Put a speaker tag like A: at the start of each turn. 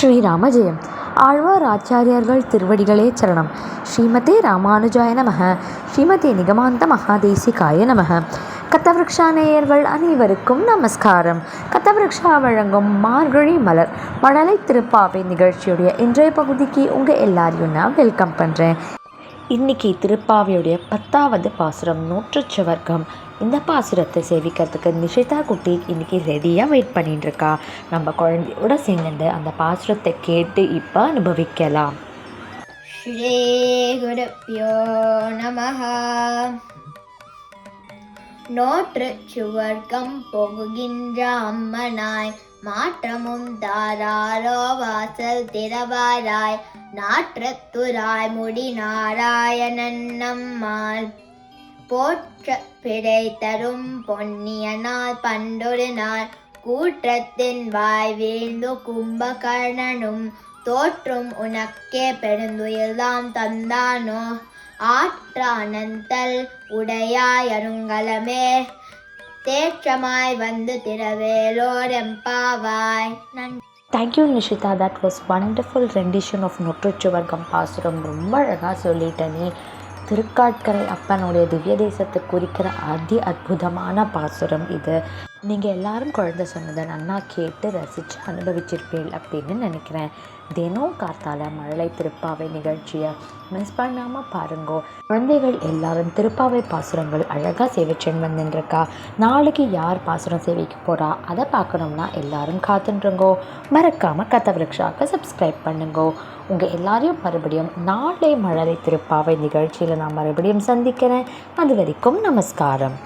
A: ஸ்ரீராம ஜெயம். ஆழ்வார் ஆச்சாரியர்கள் திருவடிகளே சரணம். ஸ்ரீமதே ராமானுஜாய நமக. ஸ்ரீமதே நிகமாந்த மகாதேசிகாய நமக. கத்தவிருக்ஷா நேயர்கள் அனைவருக்கும் நமஸ்காரம். கத்தவிருக்ஷா வழங்கும் மார்கழி மலர் மழலை திருப்பாவை நிகழ்ச்சியுடைய இன்றைய பகுதிக்கு உங்கள் எல்லாரையும் நான் வெல்கம் பண்ணுறேன். இன்றைக்கி திருப்பாவையுடைய 10வது பாசுரம் நூற்றுச்சுவர்க்கம். இந்த பாசுரத்தை சேவிக்கிறதுக்கு நிஷிதா குட்டி இன்றைக்கி ரெடியாக வெயிட் பண்ணிட்டுருக்கா. நம்ம குழந்தையோட சேர்ந்து அந்த பாசுரத்தை கேட்டு இப்போ அனுபவிக்கலாம்.
B: ஸ்ரீ குருப்யோ நமஹ. நோற்று சுவர்க்கம் போகுகின்ற அம்மனாய் மாற்றமும் தாராரோ வாசல் திறவாராய் நாற்றத்துராய் முடி நாராயணன் நம்மால் போற்ற பிழை தரும் பொன்னியனால் பண்டொரு நாள் கூற்றத்தின் வாய் வீழ்ந்து கும்பகர்ணனும் தோற்றும் உனக்கே பெருந்துயில்தாம் தந்தானோ ஆற்ற அனந்தல் உடையாய் அருங்கலமே தேற்றமாய் வந்து திரவேலோர் எம்பாவாய்.
A: Thank you Nishita, that was wonderful rendition of நொற்றுச்சுவர்க்கம் பாசுரம். ரொம்ப அழகாக சொல்லிட்டேனே. திருக்காட்கரை அப்பனுடைய திவ்ய தேசத்தை குறிக்கிற அற்புதமான பாசுரம் இது. நீங்கள் எல்லாரும் குழந்தை சொன்னதை நன்னா கேட்டு ரசித்து அனுபவிச்சிருப்பீள் அப்படின்னு நினைக்கிறேன். தினம் காத்தால மழலை திருப்பாவை நிகழ்ச்சியை மிஸ் பண்ணாமல் பாருங்கோ. குழந்தைகள் எல்லாரும் திருப்பாவை பாசுரங்கள் அழகாக சேவிச்சுன்னு வந்துருக்கா. நாளைக்கு யார் பாசுரம் சேவிக்க போகிறா அதை பார்க்கணும்னா எல்லாரும் காத்துருங்கோ. மறக்காமல் கத்தவிருக்ஷாவுக்கு சப்ஸ்கிரைப் பண்ணுங்கோ. உங்கள் எல்லாரையும் மறுபடியும் நாளை மழலை திருப்பாவை நிகழ்ச்சியில் நான் மறுபடியும் சந்திக்கிறேன். அது வரைக்கும் நமஸ்காரம்.